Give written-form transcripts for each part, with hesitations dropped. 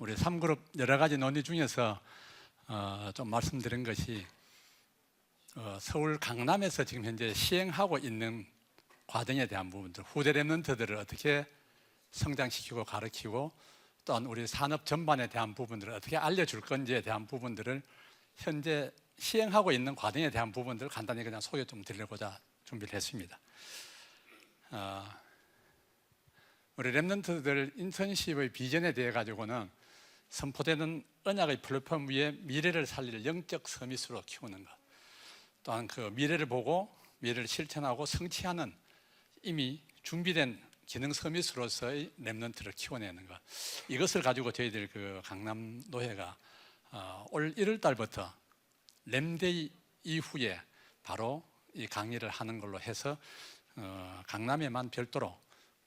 우리 3그룹 여러 가지 논의 중에서 좀 말씀드린 것이 서울 강남에서 지금 현재 시행하고 있는 과정에 대한 부분들, 후대 랩런트들을 어떻게 성장시키고 가르치고 또한 우리 산업 전반에 대한 부분들을 어떻게 알려줄 건지에 대한 부분들을 현재 시행하고 있는 과정에 대한 부분들을 간단히 그냥 소개 좀 드리고자 준비를 했습니다. 우리 랩런트들 인턴십의 비전에 대해 가지고는 선포되는 언약의 플랫폼 위에 미래를 살릴 영적 서밋으로 키우는 것, 또한 그 미래를 보고 미래를 실천하고 성취하는 이미 준비된 기능 서밋으로서의 랩런트를 키워내는 것, 이것을 가지고 저희들 그 강남 노회가 올 1월 달부터 램데이 이후에 바로 이 강의를 하는 걸로 해서 강남에만 별도로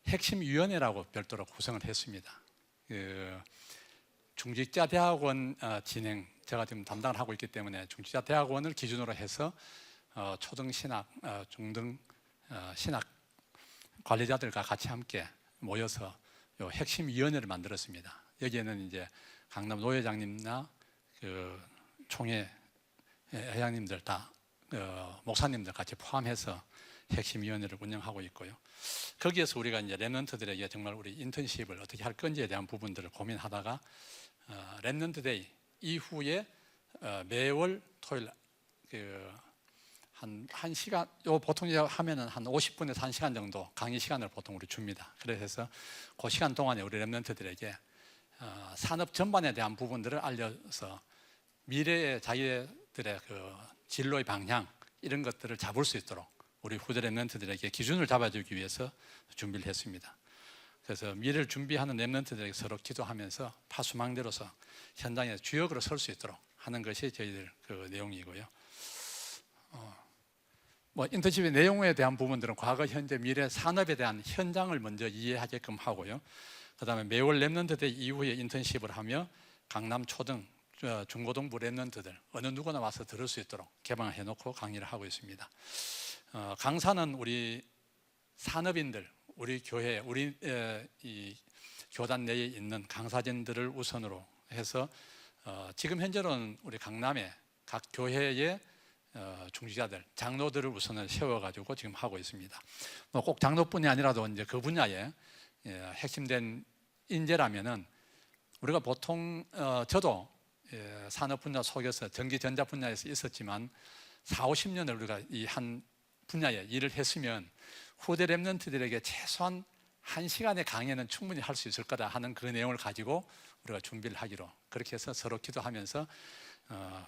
핵심위원회라고 별도로 구성을 했습니다. 중직자대학원 진행, 제가 지금 담당을 하고 있기 때문에 중직자대학원을 기준으로 해서 초등신학, 중등 신학 관리자들과 같이 함께 모여서 요 핵심위원회를 만들었습니다. 여기에는 이제 강남 노회장님이나 그 총회 회장님들 다 목사님들 같이 포함해서 핵심위원회를 운영하고 있고요. 거기에서 우리가 이제 랩런트들에게 정말 우리 인턴십을 어떻게 할 건지에 대한 부분들을 고민하다가 랩런트데이 이후에 매월 토요일 한 시간, 요 보통 하면은 한 50분에서 1시간 정도 강의 시간을 보통 우리 줍니다. 그래서 그 시간 동안에 우리 랩런트들에게 산업 전반에 대한 부분들을 알려서 미래의 자기들의 그 진로의 방향 이런 것들을 잡을 수 있도록 우리 후대 랩런트들에게 기준을 잡아주기 위해서 준비를 했습니다. 그래서 미래를 준비하는 랩런트들에게 서로 기도하면서 파수망대로서 현장에 주역으로 설 수 있도록 하는 것이 저희들 그 내용이고요. 뭐 인턴십의 내용에 대한 부분들은 과거, 현재, 미래 산업에 대한 현장을 먼저 이해하게끔 하고요. 그 다음에 매월 랩런트들 이후에 인턴십을 하며 강남 초등, 중고등부 랩런트들 어느 누구나 와서 들을 수 있도록 개방을 해놓고 강의를 하고 있습니다. 강사는 우리 산업인들, 우리 교회, 우리 이 교단 내에 있는 강사진들을 우선으로 해서 지금 현재로는 우리 강남의 각 교회의 중직자들, 장로들을 우선은 세워가지고 지금 하고 있습니다. 뭐 꼭 장로뿐이 아니라도 이제 그 분야에 핵심된 인재라면은 우리가 보통 저도 산업 분야 속에서 전기 전자 분야에서 있었지만 40-50년을 우리가 이 한 분야에 일을 했으면 후대 랩런트들에게 최소한 1시간의 강의는 충분히 할 수 있을 거다 하는 그 내용을 가지고 우리가 준비를 하기로 그렇게 해서 서로 기도하면서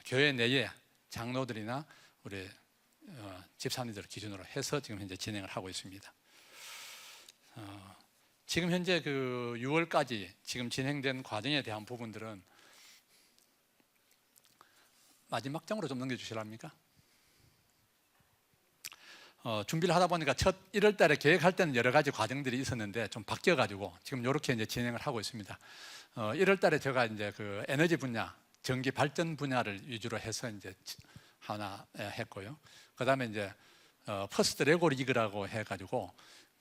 교회 내에 장로들이나 우리 집사님들을 기준으로 해서 지금 현재 진행을 하고 있습니다. 지금 현재 그 6월까지 지금 진행된 과정에 대한 부분들은 마지막 장으로 좀 넘겨주시랍니까? 준비를 하다 보니까 첫 1월 달에 계획할 때는 여러 가지 과정들이 있었는데 좀 바뀌어가지고 지금 이렇게 이제 진행을 하고 있습니다. 1월 달에 제가 이제 그 에너지 분야, 전기 발전 분야를 위주로 해서 이제 하나 했고요. 그 다음에 이제 퍼스트 레고 리그라고 해가지고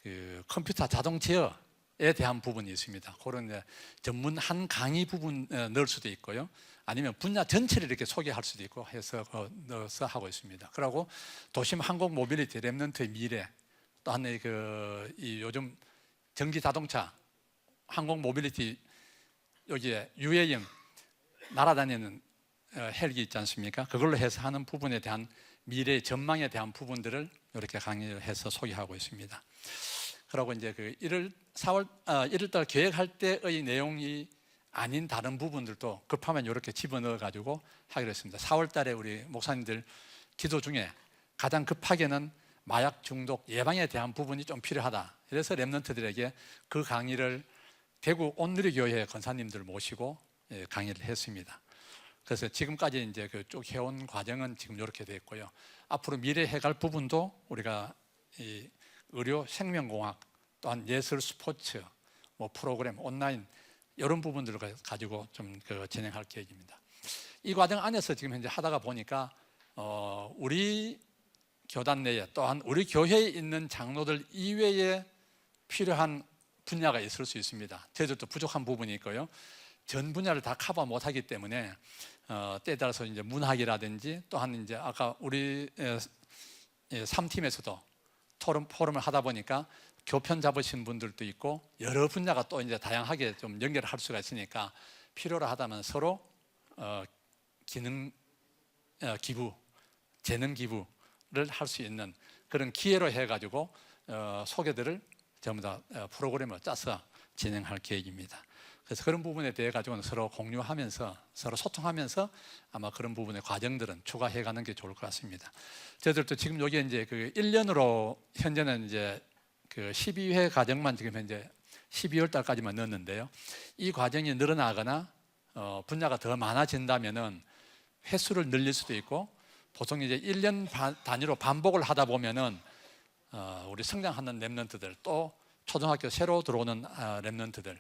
그 컴퓨터 자동 제어에 대한 부분이 있습니다. 그런 이제 전문 한 강의 부분 넣을 수도 있고요. 아니면 분야 전체를 이렇게 소개할 수도 있고 해서 넣어서 하고 있습니다. 그리고 도심 항공 모빌리티 랩런트의 미래, 또한 이 요즘 전기 자동차 항공 모빌리티 여기에 UAM 날아다니는 헬기 있지 않습니까? 그걸로 해서 하는 부분에 대한 미래의 전망에 대한 부분들을 이렇게 강의를 해서 소개하고 있습니다. 그리고 이제 그 1월 달 계획할 때의 내용이 아닌 다른 부분들도 급하면 이렇게 집어넣어 가지고 하기로 했습니다. 4월 달에 우리 목사님들 기도 중에 가장 급하게는 마약 중독 예방에 대한 부분이 좀 필요하다. 그래서 랩런트들에게 그 강의를 대구 온누리교회 권사님들 모시고 강의를 했습니다. 그래서 지금까지 이제 그 쭉 해온 과정은 지금 이렇게 되어 있고요. 앞으로 미래 해갈 부분도 우리가 이 의료, 생명공학, 또한 예술, 스포츠, 뭐 프로그램, 온라인 이런 부분들을 가지고 좀 진행할 계획입니다. 이 과정 안에서 지금 현재 하다가 보니까 우리 교단 내에 또한 우리 교회에 있는 장로들 이외에 필요한 분야가 있을 수 있습니다. 저희들도 부족한 부분이 있고요. 전 분야를 다 커버 못하기 때문에 때에 따라서 이제 문학이라든지 또한 이제 아까 우리 3팀에서도 포럼을 하다 보니까 교편 잡으신 분들도 있고 여러 분야가 또 이제 다양하게 좀 연결을 할 수가 있으니까 필요로 하다면 서로 기능 기부, 재능 기부를 할 수 있는 그런 기회로 해가지고 소개들을 전부 다 프로그램을 짜서 진행할 계획입니다. 그래서 그런 부분에 대해 가지고는 서로 공유하면서 서로 소통하면서 아마 그런 부분의 과정들은 추가해 가는 게 좋을 것 같습니다. 저희들도 지금 여기에 이제 그 1년으로 현재는 이제 그 12회 과정만 지금 현재 12월 달까지만 넣었는데요. 이 과정이 늘어나거나 분야가 더 많아진다면은 횟수를 늘릴 수도 있고 보통 이제 1년 단위로 반복을 하다 보면은 우리 성장하는 랩런트들 또 초등학교 새로 들어오는 랩런트들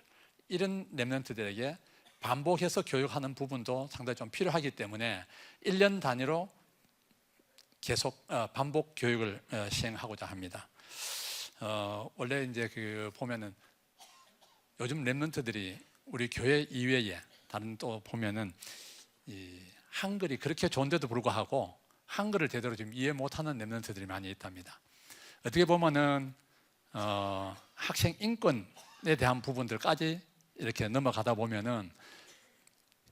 이런 랩런트들에게 반복해서 교육하는 부분도 상당히 좀 필요하기 때문에 1년 단위로 계속 반복 교육을 시행하고자 합니다. 원래 이제 그 보면은 요즘 랩런트들이 우리 교회 이외에 다른 또 보면은 이 한글이 그렇게 좋은데도 불구하고 한글을 제대로 지금 이해 못하는 랩런트들이 많이 있답니다. 어떻게 보면은 학생 인권에 대한 부분들까지 이렇게 넘어가다 보면은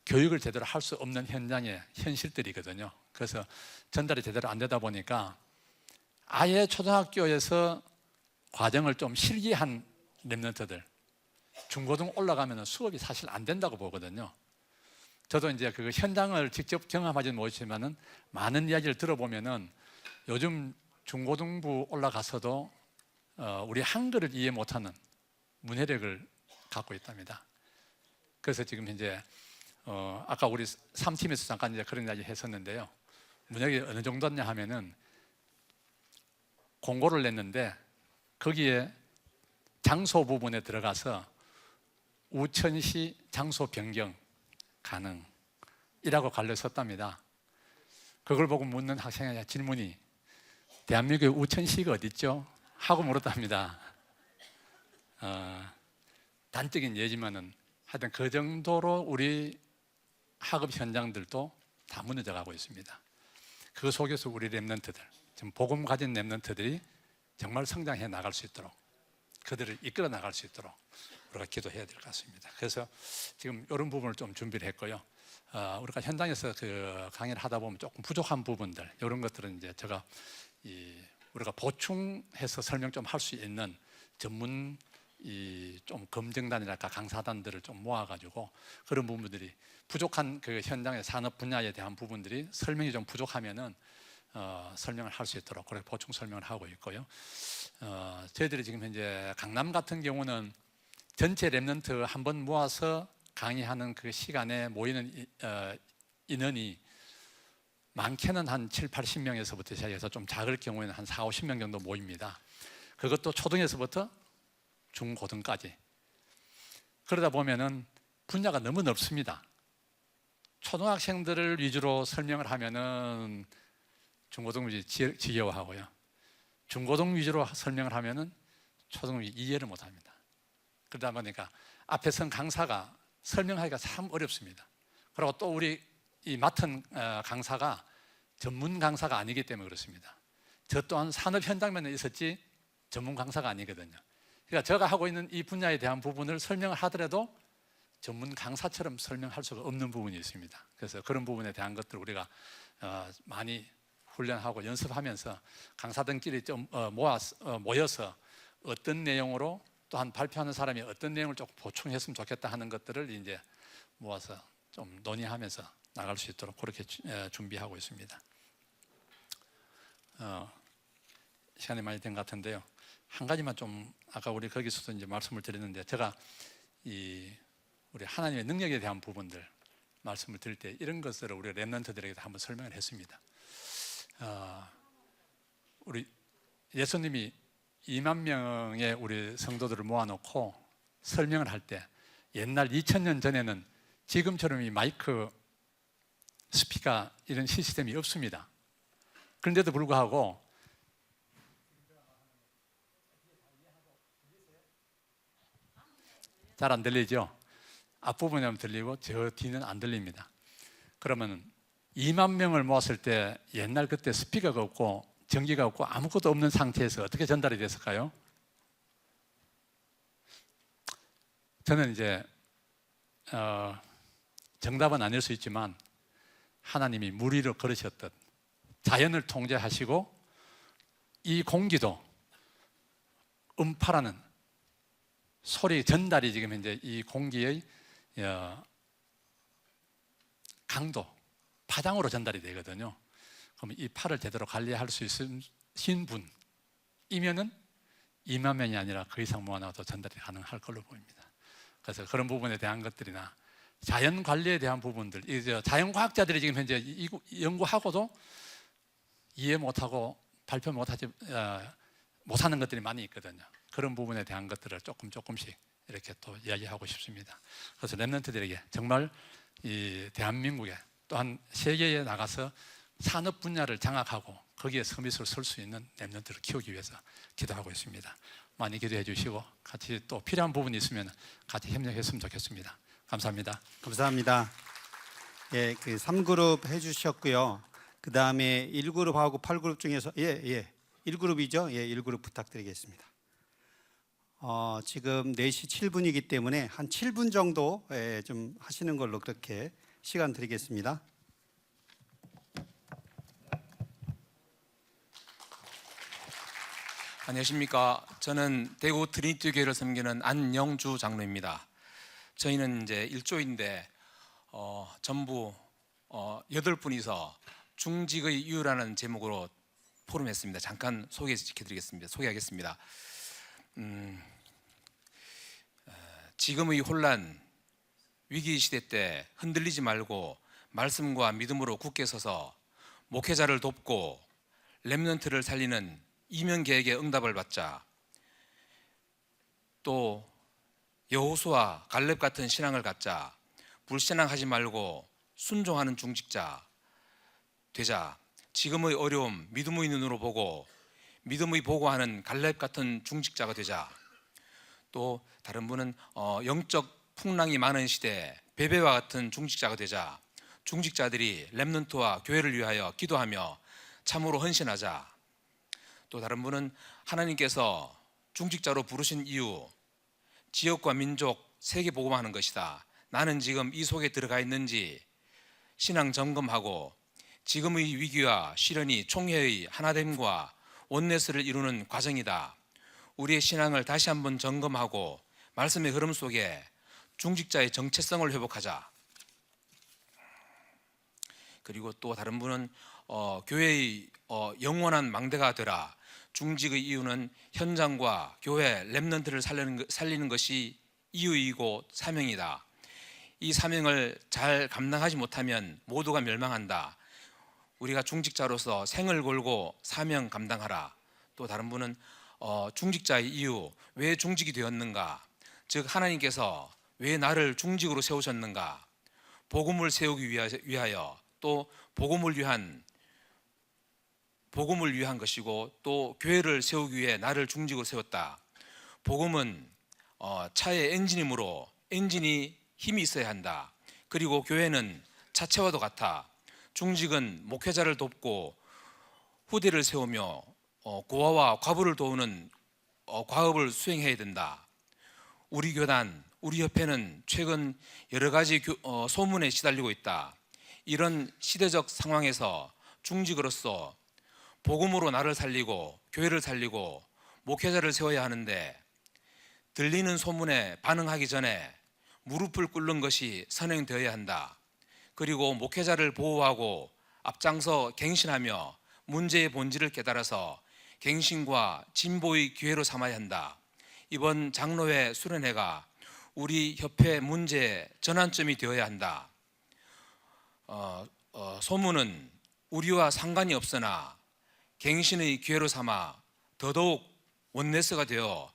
교육을 제대로 할 수 없는 현장의 현실들이거든요. 그래서 전달이 제대로 안 되다 보니까 아예 초등학교에서 과정을 좀 실기한 랩런트들 중고등 올라가면 수업이 사실 안 된다고 보거든요. 저도 이제 그 현장을 직접 경험하지는 못했지만은 많은 이야기를 들어보면은 요즘 중고등부 올라가서도 우리 한글을 이해 못하는 문해력을 갖고 있답니다. 그래서 지금 현재 아까 우리 3팀에서 잠깐 이제 그런 이야기 했었는데요. 문해력이 어느 정도냐 하면은 공고를 냈는데 거기에 장소 부분에 들어가서 우천시 장소 변경 가능이라고 갈려 썼답니다. 그걸 보고 묻는 학생의 질문이 대한민국의 우천시가 어디 있죠? 하고 물었답니다. 단적인 예지만은 하여튼 그 정도로 우리 학업 현장들도 다 무너져 가고 있습니다. 그 속에서 우리 랩런트들, 지금 복음 가진 랩런트들이 정말 성장해 나갈 수 있도록 그들을 이끌어 나갈 수 있도록 우리가 기도해야 될 것 같습니다. 그래서 지금 이런 부분을 좀 준비를 했고요. 우리가 현장에서 그 강의를 하다 보면 조금 부족한 부분들 이런 것들은 이제 제가 우리가 보충해서 설명 좀 할 수 있는 전문 좀 검증단이랄까 강사단들을 좀 모아가지고 그런 부분들이 부족한 그 현장의 산업 분야에 대한 부분들이 설명이 좀 부족하면은 설명을 할 수 있도록 그렇게 보충 설명을 하고 있고요. 저희들이 지금 현재 강남 같은 경우는 전체 랩런트 한번 모아서 강의하는 그 시간에 모이는 인원이 많게는 한 7, 80명에서부터 시작해서 좀 작을 경우에는 한 4, 50명 정도 모입니다. 그것도 초등에서부터 중고등까지. 그러다 보면은 분야가 너무 넓습니다. 초등학생들을 위주로 설명을 하면은 중고등 위주 지겨워하고요. 중고등 위주로 설명을 하면은 초등 위주 이해를 못합니다. 그러다 보니까 앞에 선 강사가 설명하기가 참 어렵습니다. 그리고 또 우리 이 맡은 강사가 전문 강사가 아니기 때문에 그렇습니다. 저 또한 산업 현장면에 있었지 전문 강사가 아니거든요. 그러니까 제가 하고 있는 이 분야에 대한 부분을 설명을 하더라도 전문 강사처럼 설명할 수가 없는 부분이 있습니다. 그래서 그런 부분에 대한 것들 우리가 많이 훈련하고 연습하면서 강사들끼리 좀 모여서 어떤 내용으로 또한 발표하는 사람이 어떤 내용을 조금 보충했으면 좋겠다 하는 것들을 이제 모아서 좀 논의하면서 나갈 수 있도록 그렇게 준비하고 있습니다. 시간이 많이 된 것 같은데요. 한 가지만 좀 아까 우리 거기서도 이제 말씀을 드렸는데 제가 우리 하나님의 능력에 대한 부분들 말씀을 드릴 때 이런 것을 우리 랩런트들에게 한번 설명을 했습니다. 우리 예수님이 2만 명의 우리 성도들을 모아놓고 설명을 할 때 옛날 2000년 전에는 지금처럼 이 마이크 스피커 이런 시스템이 없습니다. 그런데도 불구하고 잘 안 들리죠? 앞부분에만 들리고 저 뒤는 안 들립니다. 그러면 2만 명을 모았을 때 옛날 그때 스피커가 없고 전기가 없고 아무것도 없는 상태에서 어떻게 전달이 됐을까요? 저는 이제 정답은 아닐 수 있지만 하나님이 물 위로 걸으셨듯 자연을 통제하시고 이 공기도 음파라는 소리 전달이 지금 현재 이 공기의 강도, 파장으로 전달이 되거든요. 그럼 이 파를 제대로 관리할 수 있으신 분이면은 2만 명이 아니라 그 이상 모아놔도 전달이 가능할 걸로 보입니다. 그래서 그런 부분에 대한 것들이나 자연 관리에 대한 부분들, 이제 자연과학자들이 지금 현재 연구하고도 이해 못하고 발표 못하는 것들이 많이 있거든요. 그런 부분에 대한 것들을 조금씩 이렇게 또 이야기하고 싶습니다. 그래서 랩런트들에게 정말 이 대한민국에 또한 세계에 나가서 산업 분야를 장악하고 거기에 서밋으로 설 수 있는 랩런트를 키우기 위해서 기도하고 있습니다. 많이 기도해 주시고 같이 또 필요한 부분이 있으면 같이 협력했으면 좋겠습니다. 감사합니다. 감사합니다. 예, 그 3그룹 해주셨고요. 그 다음에 1그룹하고 8그룹 중에서 1그룹이죠. 예, 1그룹 부탁드리겠습니다. 지금 4시 7분이기 때문에 한 7분 정도 좀 하시는 걸로 그렇게 시간 드리겠습니다. 안녕하십니까. 저는 대구 트리니티 교회를 섬기는 안영주 장로입니다. 저희는 이제 1조인데 전부 8분이서 중직의 이유라는 제목으로 포럼했습니다. 잠깐 소개하겠습니다. 지금의 혼란, 위기 시대 때 흔들리지 말고 말씀과 믿음으로 굳게 서서 목회자를 돕고 렘넌트를 살리는 이명계획의 응답을 받자. 또 여호수아, 갈렙 같은 신앙을 갖자. 불신앙하지 말고 순종하는 중직자 되자. 지금의 어려움 믿음의 눈으로 보고 믿음의 보고하는 갈렙 같은 중직자가 되자. 또 다른 분은 영적 풍랑이 많은 시대 베베와 같은 중직자가 되자. 중직자들이 렘넌트와 교회를 위하여 기도하며 참으로 헌신하자. 또 다른 분은 하나님께서 중직자로 부르신 이유 지역과 민족 세계 복음하는 것이다. 나는 지금 이 속에 들어가 있는지 신앙 점검하고 지금의 위기와 시련이 총회의 하나됨과 원네스를 이루는 과정이다. 우리의 신앙을 다시 한번 점검하고 말씀의 흐름 속에 중직자의 정체성을 회복하자. 그리고 또 다른 분은 교회의 영원한 망대가 되라. 중직의 이유는 현장과 교회 렘넌트를 살리는 것이 이유이고 사명이다. 이 사명을 잘 감당하지 못하면 모두가 멸망한다. 우리가 중직자로서 생을 걸고 사명 감당하라. 또 다른 분은 중직자의 이유, 왜 중직이 되었는가? 즉 하나님께서 왜 나를 중직으로 세우셨는가? 복음을 세우기 위하여 또 복음을 위한 것이고 또 교회를 세우기 위해 나를 중직으로 세웠다. 복음은 차의 엔진이므로 엔진이 힘이 있어야 한다. 그리고 교회는 차체와도 같아. 중직은 목회자를 돕고 후대를 세우며 고아와 과부를 도우는 과업을 수행해야 된다. 우리 교단, 우리 협회는 최근 여러 가지 소문에 시달리고 있다. 이런 시대적 상황에서 중직으로서 복음으로 나를 살리고 교회를 살리고 목회자를 세워야 하는데 들리는 소문에 반응하기 전에 무릎을 꿇는 것이 선행되어야 한다. 그리고 목회자를 보호하고 앞장서 갱신하며 문제의 본질을 깨달아서 갱신과 진보의 기회로 삼아야 한다. 이번 장로회 수련회가 우리 협회 문제의 전환점이 되어야 한다. 소문은 우리와 상관이 없으나 갱신의 기회로 삼아 더더욱 원네스가 되어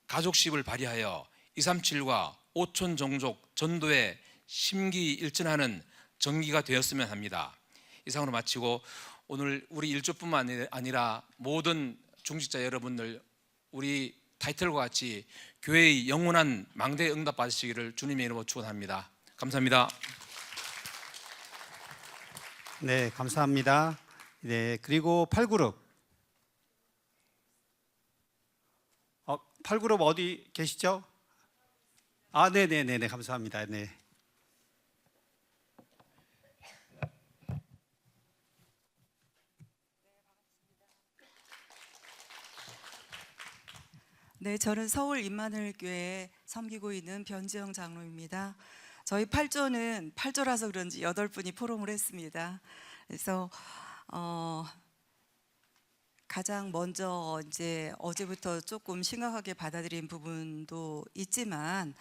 가족십을 발휘하여 237과 5천 종족 전도에 심기일전하는 정기가 되었으면 합니다. 이상으로 마치고 오늘 우리 일조뿐만 아니라 모든 중직자 여러분들 우리 타이틀과 같이 교회의 영원한 망대에 응답받으시기를 주님의 이름으로 축원합니다. 감사합니다. 네, 감사합니다. 네, 그리고 8그룹. 8그룹 어디 계시죠? 아, 네네네, 감사합니다. 네. 네, 저는 서울 임마누엘교회에 섬기고 있는 변지영 장로입니다. 저희 8조는 8조라서 그런지 8분이 포럼을 했습니다. 그래서 가장 먼저 이제 어제부터 조금 심각하게 받아들인 부분도 있지만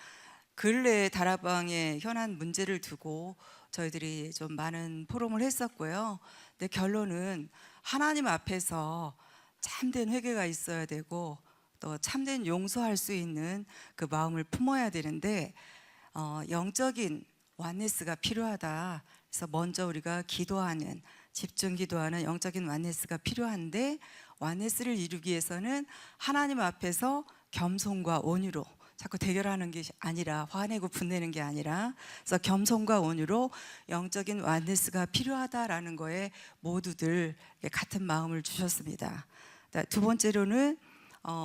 근래 다락방의 현안 문제를 두고 저희들이 좀 많은 포럼을 했었고요. 근데 결론은 하나님 앞에서 참된 회개가 있어야 되고 또 참된 용서할 수 있는 그 마음을 품어야 되는데 영적인 완네스가 필요하다. 그래서 먼저 우리가 기도하는 집중 기도하는 영적인 완네스가 필요한데 완네스를 이루기 위해서는 하나님 앞에서 겸손과 온유로 자꾸 대결하는 게 아니라 화내고 분내는 게 아니라 그래서 겸손과 온유로 영적인 완네스가 필요하다라는 거에 모두들 같은 마음을 주셨습니다. 두 번째로는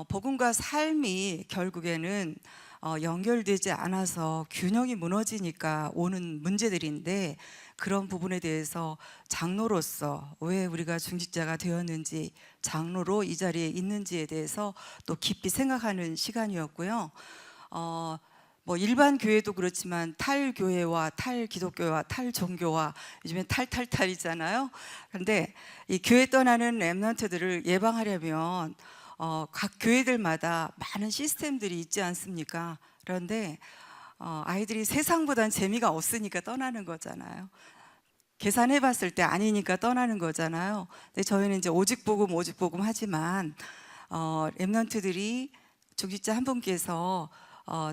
복음과 삶이 결국에는 연결되지 않아서 균형이 무너지니까 오는 문제들인데 그런 부분에 대해서 장로로서 왜 우리가 중직자가 되었는지 장로로 이 자리에 있는지에 대해서 또 깊이 생각하는 시간이었고요. 뭐 일반 교회도 그렇지만 탈교회와 탈기독교와 탈종교와 요즘엔 탈탈탈이잖아요. 그런데 이 교회 떠나는 렘넌트들을 예방하려면 각 교회들마다 많은 시스템들이 있지 않습니까? 그런데 아이들이 세상보단 재미가 없으니까 떠나는 거잖아요. 계산해 봤을 때 아니니까 떠나는 거잖아요. 근데 저희는 이제 오직 복음 하지만 렘넌트들이 중직자 한 분께서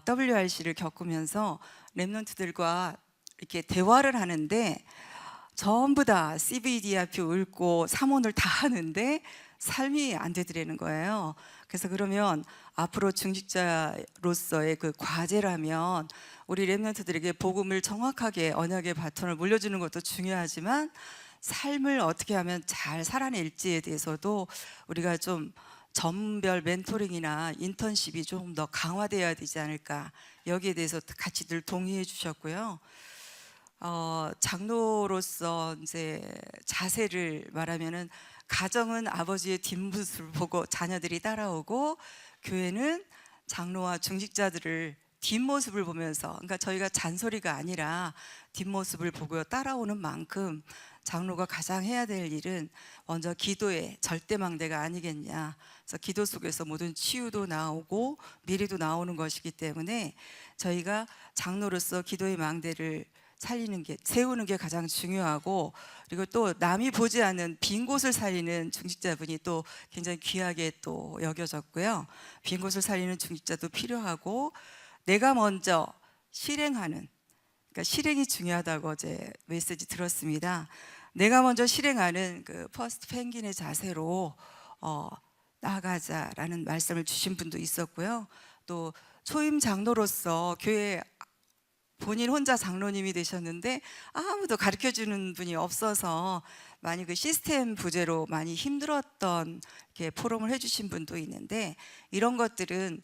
WRC를 겪으면서 렘넌트들과 이렇게 대화를 하는데 전부 다 CVDR표 읽고 사문을 다 하는데 삶이 안 되더라는 거예요. 그래서 그러면 앞으로 중직자로서의 그 과제라면 우리 렘넌트들에게 복음을 정확하게 언약의 바톤을 물려주는 것도 중요하지만 삶을 어떻게 하면 잘 살아낼지에 대해서도 우리가 좀 전별 멘토링이나 인턴십이 조금 더 강화되어야 되지 않을까, 여기에 대해서 같이들 동의해 주셨고요. 장로로서 이제 자세를 말하면은 가정은 아버지의 뒷모습을 보고 자녀들이 따라오고 교회는 장로와 중직자들을 뒷모습을 보면서, 그러니까 저희가 잔소리가 아니라 뒷모습을 보고 따라오는 만큼 장로가 가장 해야 될 일은 먼저 기도의 절대망대가 아니겠냐. 그래서 기도 속에서 모든 치유도 나오고 미래도 나오는 것이기 때문에 저희가 장로로서 기도의 망대를 세우는 게 가장 중요하고, 그리고 또 남이 보지 않는 빈 곳을 살리는 중직자분이 또 굉장히 귀하게 또 여겨졌고요. 빈 곳을 살리는 중직자도 필요하고, 내가 먼저 실행하는, 그러니까 실행이 중요하다고 어제 메시지 들었습니다. 내가 먼저 실행하는 그 퍼스트 펭귄의 자세로 나아가자라는 말씀을 주신 분도 있었고요. 또 초임 장로로서 교회 본인 혼자 장로님이 되셨는데 아무도 가르쳐주는 분이 없어서 많이 그 시스템 부재로 많이 힘들었던 이렇게 포럼을 해주신 분도 있는데, 이런 것들은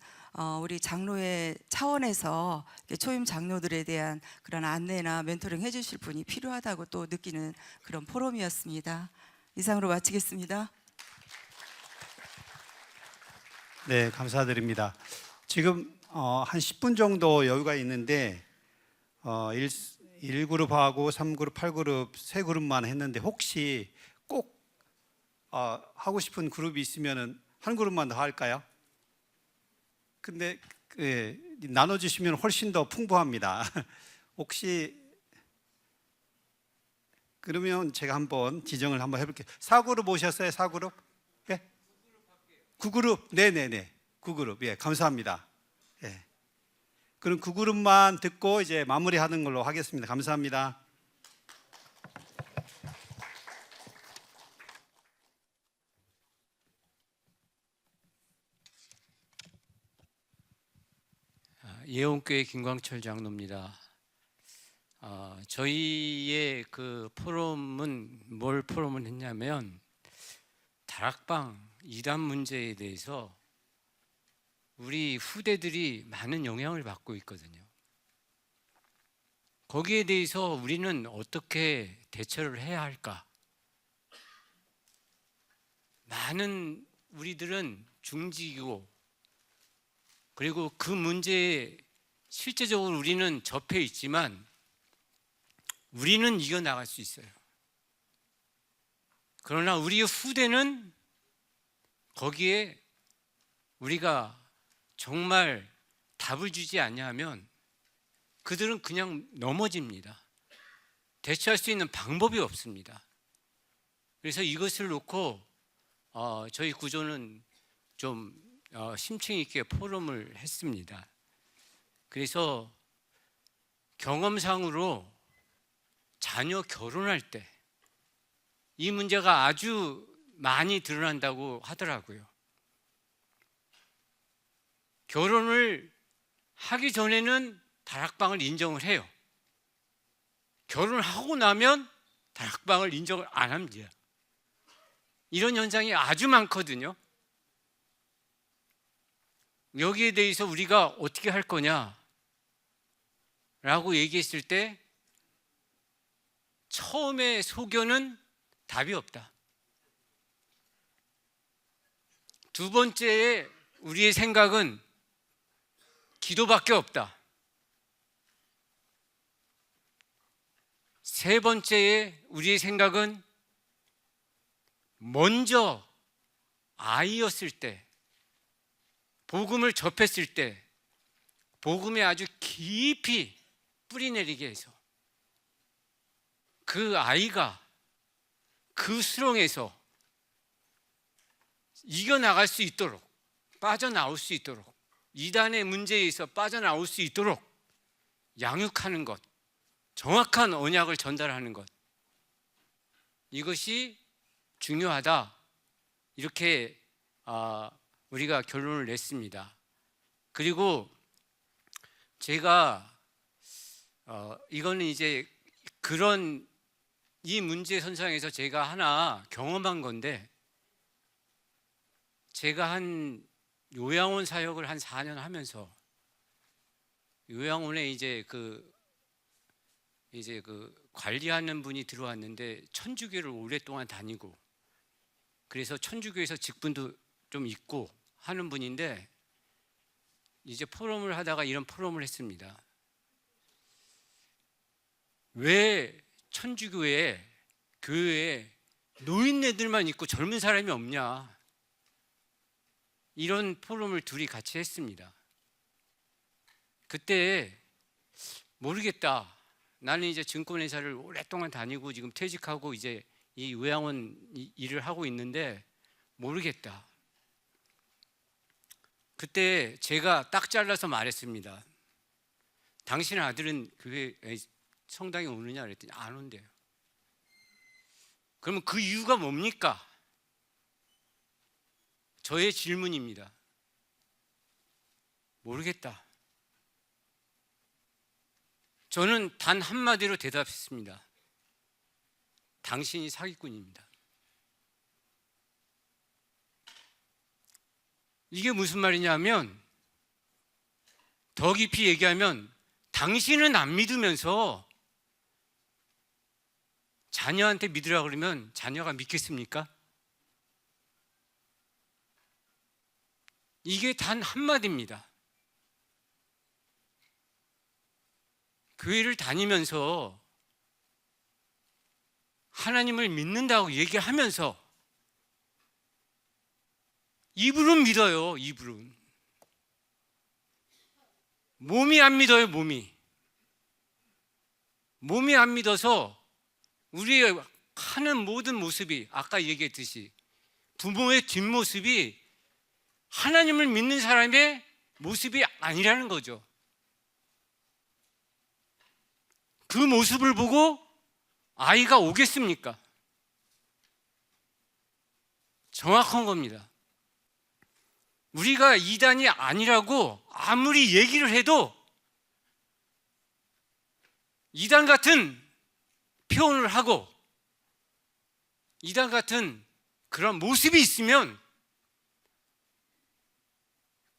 우리 장로의 차원에서 초임 장로들에 대한 그런 안내나 멘토링 해주실 분이 필요하다고 또 느끼는 그런 포럼이었습니다. 이상으로 마치겠습니다. 네, 감사드립니다. 지금 한 10분 정도 여유가 있는데 1그룹하고 3그룹, 8그룹 세 그룹만 했는데 혹시 꼭 하고 싶은 그룹이 있으면 한 그룹만 더 할까요? 근데 나눠주시면 훨씬 더 풍부합니다. 혹시 그러면 제가 한번 지정을 한번 해볼게요. 4그룹 오셨어요? 4그룹? 예? 9그룹? 네네네. 9그룹. 예, 감사합니다. 예. 그럼 9그룹만 듣고 이제 마무리하는 걸로 하겠습니다. 감사합니다. 예원교회 김광철 장로입니다. 저희의 그 포럼은 뭘 포럼을 했냐면 다락방 이단 문제에 대해서 우리 후대들이 많은 영향을 받고 있거든요. 거기에 대해서 우리는 어떻게 대처를 해야 할까? 많은 우리들은 중직이고 그리고 그 문제에 실제적으로 우리는 접해 있지만 우리는 이겨나갈 수 있어요. 그러나 우리의 후대는 거기에 우리가 정말 답을 주지 않냐면 그들은 그냥 넘어집니다. 대처할 수 있는 방법이 없습니다. 그래서 이것을 놓고 저희 구조는 좀 심층 있게 포럼을 했습니다. 그래서 경험상으로 자녀 결혼할 때 이 문제가 아주 많이 드러난다고 하더라고요. 결혼을 하기 전에는 다락방을 인정을 해요. 결혼을 하고 나면 다락방을 인정을 안 합니다. 이런 현상이 아주 많거든요. 여기에 대해서 우리가 어떻게 할 거냐라고 얘기했을 때 처음에 소견은 답이 없다. 두 번째에 우리의 생각은 기도밖에 없다. 세 번째에 우리의 생각은 먼저 아이였을 때 복음을 접했을 때 복음에 아주 깊이 뿌리내리게 해서 그 아이가 그 수렁에서 이겨나갈 수 있도록 빠져나올 수 있도록 이단의 문제에서 빠져나올 수 있도록 양육하는 것, 정확한 언약을 전달하는 것, 이것이 중요하다. 이렇게 우리가 결론을 냈습니다. 그리고 제가 이거는 이제 그런 이 문제 선상에서 제가 하나 경험한 건데, 제가 한 요양원 사역을 한 4년 하면서 요양원에 이제 그 관리하는 분이 들어왔는데 천주교를 오랫동안 다니고 그래서 천주교에서 직분도 좀 있고 하는 분인데 이제 포럼을 하다가 이런 포럼을 했습니다. 왜 천주교회 교회에 노인네들만 있고 젊은 사람이 없냐, 이런 포럼을 둘이 같이 했습니다. 그때 모르겠다, 나는 이제 증권회사를 오랫동안 다니고 지금 퇴직하고 이제 이 요양원 일을 하고 있는데 모르겠다. 그때 제가 딱 잘라서 말했습니다. 당신 아들은 교회 성당에 오느냐 그랬더니 안 온대요. 그러면 그 이유가 뭡니까? 저의 질문입니다. 모르겠다. 저는 단 한마디로 대답했습니다. 당신이 사기꾼입니다. 이게 무슨 말이냐면, 더 깊이 얘기하면 당신은 안 믿으면서 자녀한테 믿으라 그러면 자녀가 믿겠습니까? 이게 단 한마디입니다. 교회를 다니면서 하나님을 믿는다고 얘기하면서 입으로는 믿어요. 입으로는. 몸이 안 믿어요. 몸이 안 믿어서 우리의 하는 모든 모습이 아까 얘기했듯이 부모의 뒷모습이 하나님을 믿는 사람의 모습이 아니라는 거죠. 그 모습을 보고 아이가 오겠습니까? 정확한 겁니다. 우리가 이단이 아니라고 아무리 얘기를 해도 이단 같은 표현을 하고 이단 같은 그런 모습이 있으면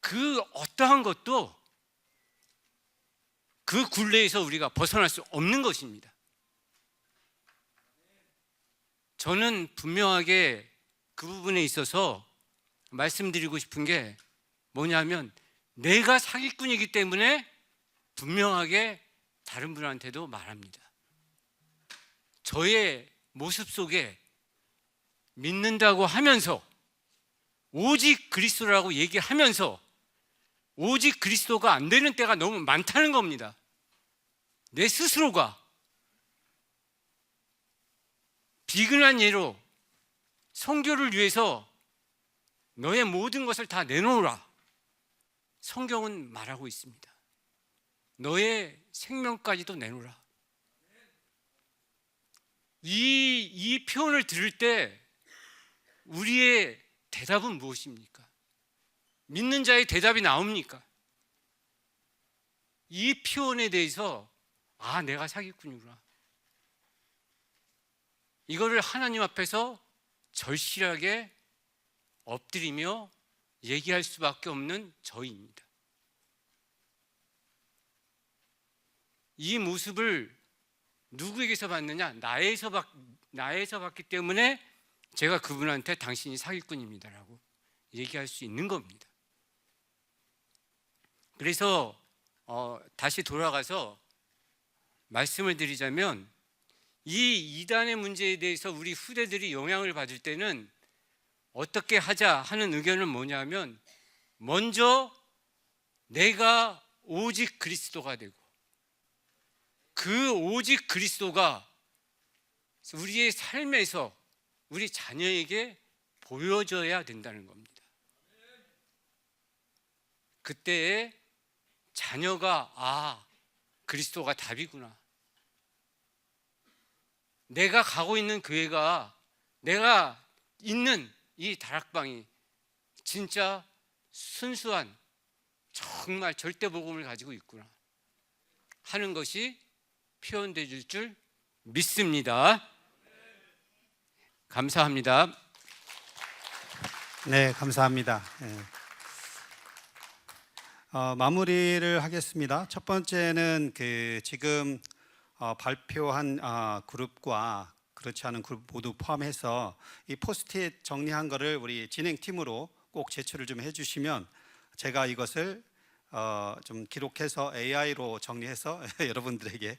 그 어떠한 것도 그 굴레에서 우리가 벗어날 수 없는 것입니다. 저는 분명하게 그 부분에 있어서 말씀드리고 싶은 게 뭐냐면 내가 사기꾼이기 때문에 분명하게 다른 분한테도 말합니다. 저의 모습 속에 믿는다고 하면서 오직 그리스도라고 얘기하면서 오직 그리스도가 안 되는 때가 너무 많다는 겁니다. 내 스스로가 비근한 예로 성교를 위해서 너의 모든 것을 다 내놓으라. 성경은 말하고 있습니다. 너의 생명까지도 내놓으라. 이 표현을 들을 때 우리의 대답은 무엇입니까? 믿는 자의 대답이 나옵니까? 이 표현에 대해서 내가 사기꾼이구나. 이거를 하나님 앞에서 절실하게 엎드리며 얘기할 수밖에 없는 저희입니다. 이 모습을 누구에게서 봤느냐? 나에서 봤기 때문에 제가 그분한테 당신이 사기꾼입니다라고 얘기할 수 있는 겁니다. 그래서 다시 돌아가서 말씀을 드리자면 이 이단의 문제에 대해서 우리 후대들이 영향을 받을 때는 어떻게 하자 하는 의견은 뭐냐면 먼저 내가 오직 그리스도가 되고 그 오직 그리스도가 우리의 삶에서 우리 자녀에게 보여져야 된다는 겁니다. 그때에 자녀가 그리스도가 답이구나. 내가 가고 있는 교회가 내가 있는 이 다락방이 진짜 순수한 정말 절대 복음을 가지고 있구나 하는 것이 표현되질 줄 믿습니다. 감사합니다. 네, 감사합니다. 마무리를 하겠습니다. 첫 번째는 지금 발표한 그룹과 그렇지 않은 그룹 모두 포함해서 이 포스트잇 정리한 거를 우리 진행팀으로 꼭 제출을 좀 해주시면 제가 이것을 좀 기록해서 AI로 정리해서 여러분들에게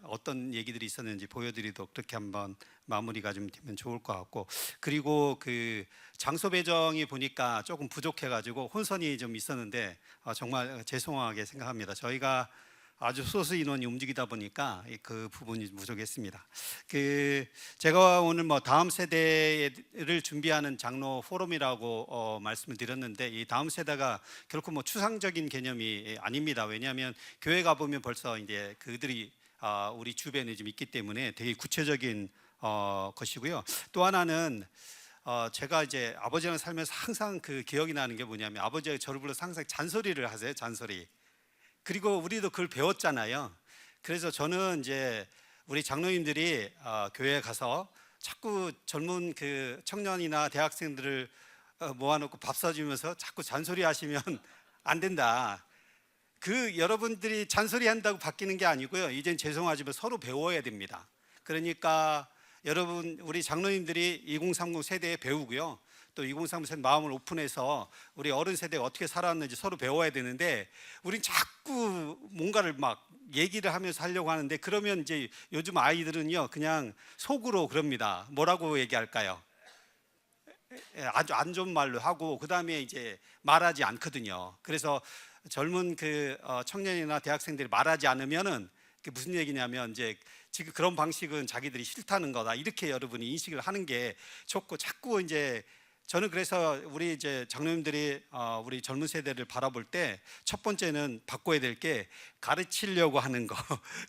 어떤 얘기들이 있었는지 보여드리도록 그렇게 한번 마무리가 좀 되면 좋을 것 같고, 그리고 그 장소 배정이 보니까 조금 부족해가지고 혼선이 좀 있었는데 정말 죄송하게 생각합니다. 저희가 아주 소수 인원이 움직이다 보니까 그 부분이 부족했습니다. 제가 오늘 다음 세대를 준비하는 장로 포럼이라고 말씀을 드렸는데 이 다음 세대가 결코 추상적인 개념이 아닙니다. 왜냐하면 교회 가 보면 벌써 이제 그들이 우리 주변에 좀 있기 때문에 되게 구체적인 것이고요. 또 하나는 제가 이제 아버지랑 살면서 항상 그 기억이 나는 게 뭐냐면 아버지가 저를 불러서 항상 잔소리를 하세요. 잔소리. 그리고 우리도 그걸 배웠잖아요. 그래서 저는 이제 우리 장로님들이 교회에 가서 자꾸 젊은 그 청년이나 대학생들을 모아놓고 밥 사주면서 자꾸 잔소리 하시면 안 된다. 여러분들이 잔소리 한다고 바뀌는 게 아니고요. 이젠 죄송하지만 서로 배워야 됩니다. 그러니까 여러분 우리 장로님들이 2030 세대에 배우고요. 또 2030 세대 마음을 오픈해서 우리 어른 세대가 어떻게 살아왔는지 서로 배워야 되는데 우린 자꾸 뭔가를 막 얘기를 하면서 하려고 하는데 그러면 이제 요즘 아이들은요 그냥 속으로 그럽니다. 뭐라고 얘기할까요? 아주 안 좋은 말로 하고 그 다음에 이제 말하지 않거든요. 그래서 젊은 청년이나 대학생들이 말하지 않으면은 그게 무슨 얘기냐면 이제 지금 그런 방식은 자기들이 싫다는 거다 이렇게 여러분이 인식을 하는 게 좋고, 자꾸 이제 저는 그래서 우리 이제 장로님들이 우리 젊은 세대를 바라볼 때 첫 번째는 바꿔야 될 게 가르치려고 하는 거,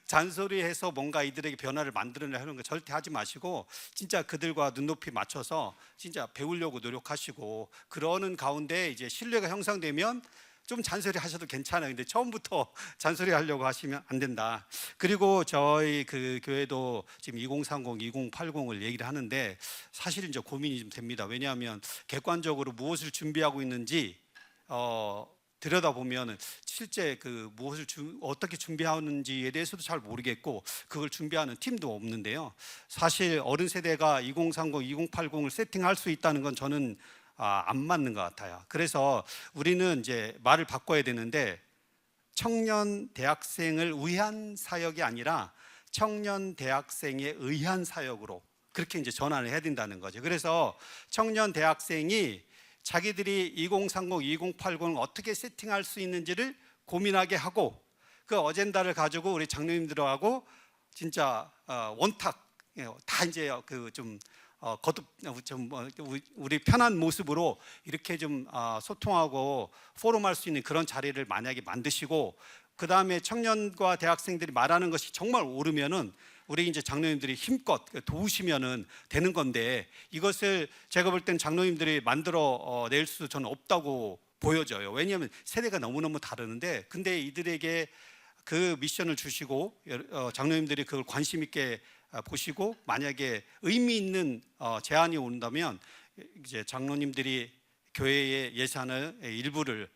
잔소리해서 뭔가 이들에게 변화를 만들어내려고 하는 거 절대 하지 마시고 진짜 그들과 눈높이 맞춰서 진짜 배우려고 노력하시고, 그러는 가운데 이제 신뢰가 형성되면 좀 잔소리 하셔도 괜찮아요. 근데 처음부터 잔소리 하려고 하시면 안 된다. 그리고 저희 그 교회도 지금 2030, 2080을 얘기를 하는데 사실은 이제 고민이 좀 됩니다. 왜냐하면 객관적으로 무엇을 준비하고 있는지 들여다보면 실제 그 무엇을 어떻게 준비하는지에 대해서도 잘 모르겠고 그걸 준비하는 팀도 없는데요. 사실 어른 세대가 2030, 2080을 세팅할 수 있다는 건 저는 안 맞는 것 같아요. 그래서 우리는 이제 말을 바꿔야 되는데 청년 대학생을 위한 사역이 아니라 청년 대학생에 의한 사역으로 그렇게 이제 전환을 해야 된다는 거죠. 그래서 청년 대학생이 자기들이 2030, 2080을 어떻게 세팅할 수 있는지를 고민하게 하고 그 어젠다를 가지고 우리 장로님들하고 진짜 원탁 다 이제 그 좀 거듭 좀 우리 편한 모습으로 이렇게 좀 소통하고 포럼할 수 있는 그런 자리를 만약에 만드시고 그 다음에 청년과 대학생들이 말하는 것이 정말 옳으면은 우리 이제 장로님들이 힘껏 도우시면은 되는 건데 이것을 제가 볼 땐 장로님들이 만들어 낼 수 저는 없다고 보여져요. 왜냐하면 세대가 너무너무 다르는데 근데 이들에게 그 미션을 주시고 장로님들이 그걸 관심 있게 보시고 만약에 의미 있는 제안이 온다면 이제 장로님들이 교회의 예산의 일부를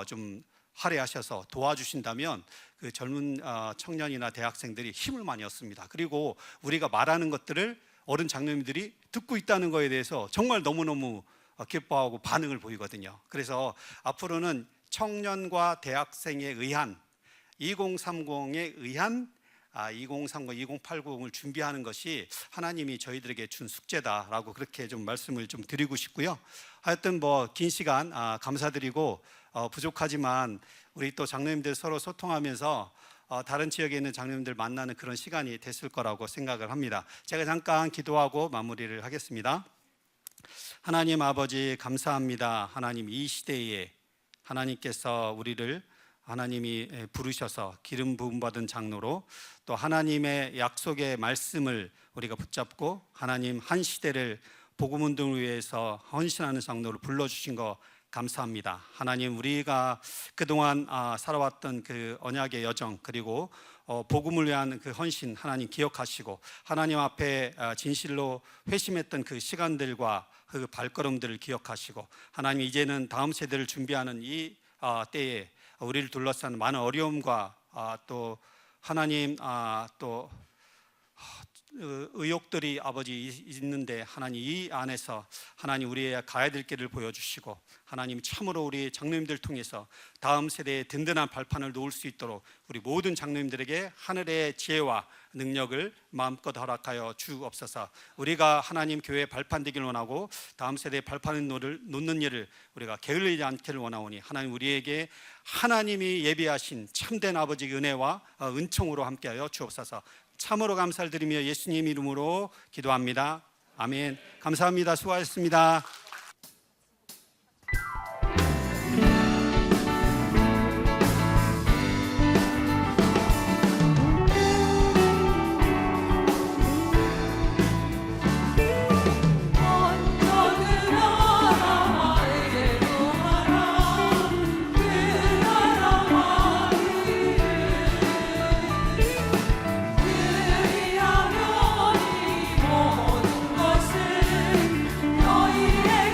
좀 할애하셔서 도와주신다면 그 젊은 청년이나 대학생들이 힘을 많이 얻습니다. 그리고 우리가 말하는 것들을 어른 장로님들이 듣고 있다는 것에 대해서 정말 너무너무 기뻐하고 반응을 보이거든요. 그래서 앞으로는 청년과 대학생에 의한 2030에 의한 2030, 2080을 준비하는 것이 하나님이 저희들에게 준 숙제다라고 그렇게 좀 말씀을 좀 드리고 싶고요. 하여튼 뭐 긴 시간 감사드리고 부족하지만 우리 또 장로님들 서로 소통하면서 다른 지역에 있는 장로님들 만나는 그런 시간이 됐을 거라고 생각을 합니다. 제가 잠깐 기도하고 마무리를 하겠습니다. 하나님 아버지 감사합니다. 하나님 이 시대에 하나님께서 우리를 하나님이 부르셔서 기름 부음 받은 장로로 또 하나님의 약속의 말씀을 우리가 붙잡고 하나님 한 시대를 복음 운동을 위해서 헌신하는 장로를 불러주신 거 감사합니다. 하나님 우리가 그동안 살아왔던 그 언약의 여정 그리고 복음을 위한 그 헌신 하나님 기억하시고 하나님 앞에 진실로 회심했던 그 시간들과 그 발걸음들을 기억하시고 하나님 이제는 다음 세대를 준비하는 이 때에 우리를 둘러싼 많은 어려움과 또 하나님 또 의욕들이 아버지 있는데 하나님 이 안에서 하나님 우리의 가야 될 길을 보여주시고 하나님 참으로 우리 장로님들 통해서 다음 세대에 든든한 발판을 놓을 수 있도록 우리 모든 장로님들에게 하늘의 지혜와 능력을 마음껏 허락하여 주옵소서. 우리가 하나님 교회의 발판 되기를 원하고 다음 세대의 발판을 놓는 일을 우리가 게을리지 않기를 원하오니 하나님 우리에게 하나님이 예비하신 참된 아버지의 은혜와 은총으로 함께하여 주옵소서. 참으로 감사를 드리며 예수님 이름으로 기도합니다. 아멘. 감사합니다. 수고하셨습니다. 너희의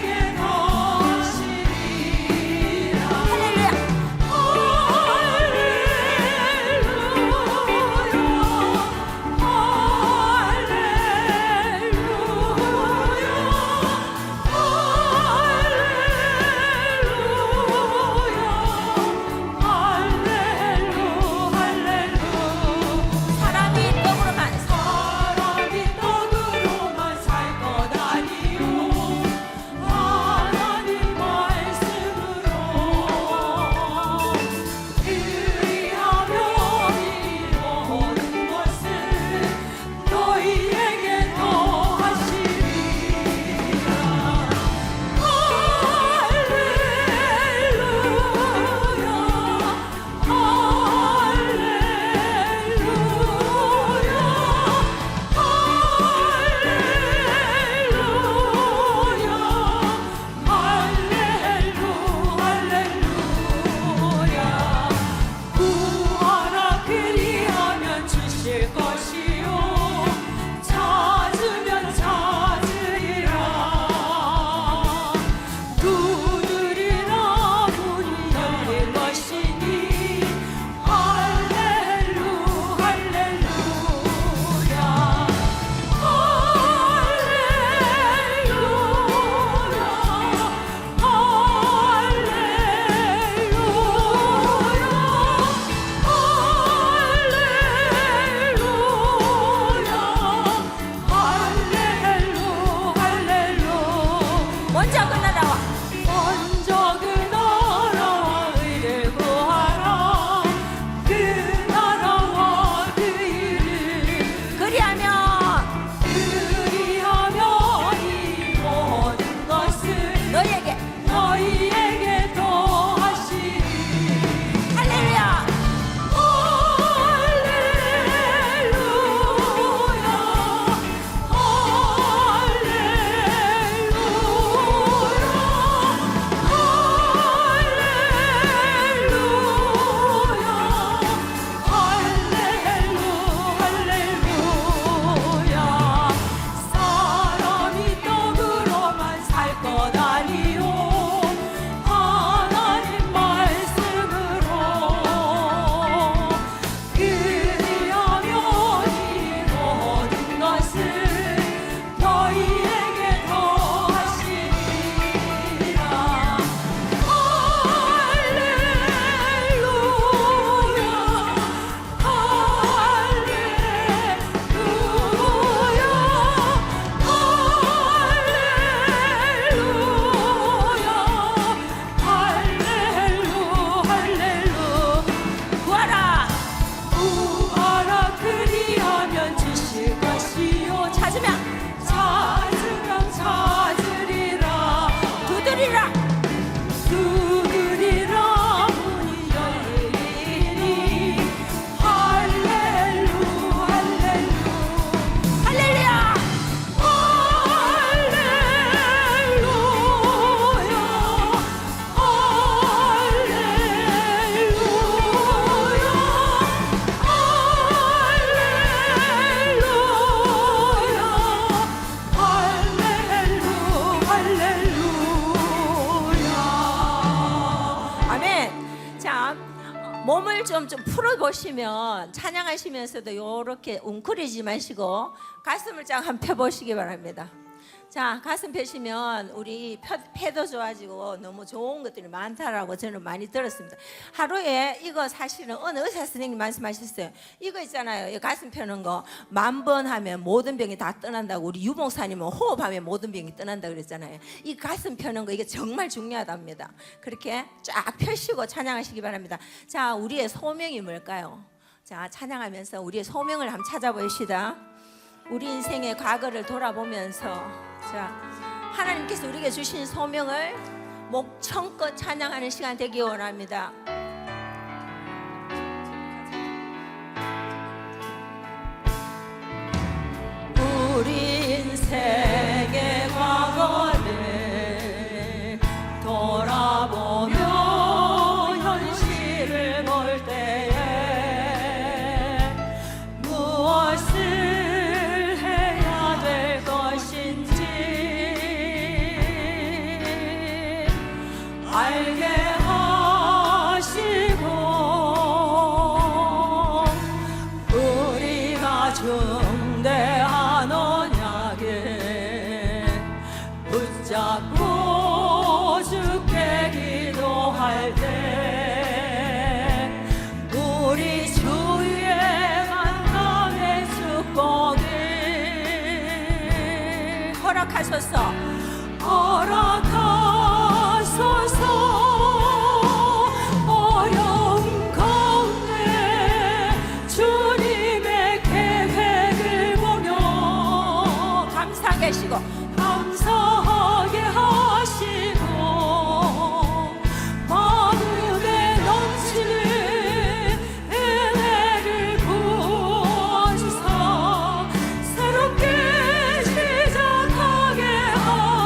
보시면 찬양하시면서도 이렇게 웅크리지 마시고 가슴을 쫙 한번 펴보시기 바랍니다. 자, 가슴 펴시면 우리 폐도 좋아지고 너무 좋은 것들이 많다라고 저는 많이 들었습니다. 하루에 이거 사실은 어느 의사 선생님 말씀하셨어요. 이거 있잖아요. 이 가슴 펴는 거 10,000번 하면 모든 병이 다 떠난다고. 우리 유목사님은 호흡하면 모든 병이 떠난다고 그랬잖아요. 이 가슴 펴는 거 이게 정말 중요하답니다. 그렇게 쫙 펴시고 찬양하시기 바랍니다. 자, 우리의 소명이 뭘까요? 자, 찬양하면서 우리의 소명을 한번 찾아보시다. 우리 인생의 과거를 돌아보면서 자, 하나님께서 우리에게 주신 소명을 목청껏 찬양하는 시간 되기 원합니다. 우리 인생의 과거를 돌아보며 현실을 볼 때에 무엇을 알게 하시고 우리가 중대한 언약을 붙잡고 주께 기도할 때 우리 주의 만남의 축복을 허락하소서. 어려운 가운데 주님의 계획을 보며 감사하게 하시고 마음에 넘치는 은혜를 부어주사 새롭게 시작하게 하소서.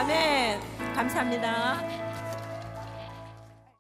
아멘. 감사합니다.